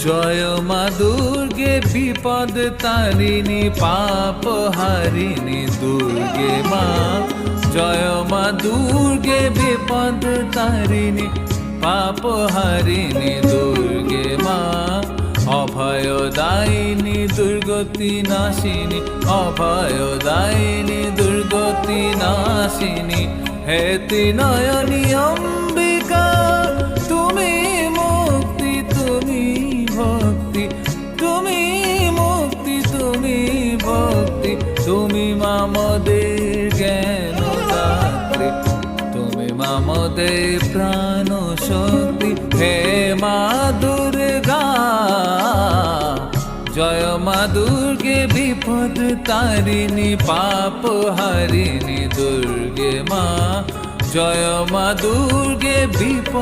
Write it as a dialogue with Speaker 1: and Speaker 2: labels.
Speaker 1: জয় মা দুর্গে বিপদ তারিণী পাপ হারিণী দুর্গে মা। জয় মা দুর্গে বিপদ তারিণী পাপ হারিণী দুর্গে মা। অভয়দায়িনী দুর্গতি নাশিনী, অভয়দায়িনী দুর্গতি নাশিনী। হে ত্রিনয়নী অম্বিকা, তুমি মুক্তি, তুমি ভক্তি, তুমি মুক্তি, তুমি ভক্তি। তুমি মা মোদের জ্ঞান দাত্রী, তুমি মা মোদের প্রাণ শক্তি। হে মা দুর্গা, জয় মা দুর্গে বিপদ তারিণী পাপ হারিণী দুর্গে মা। জয় মা দুর্গে বিপদ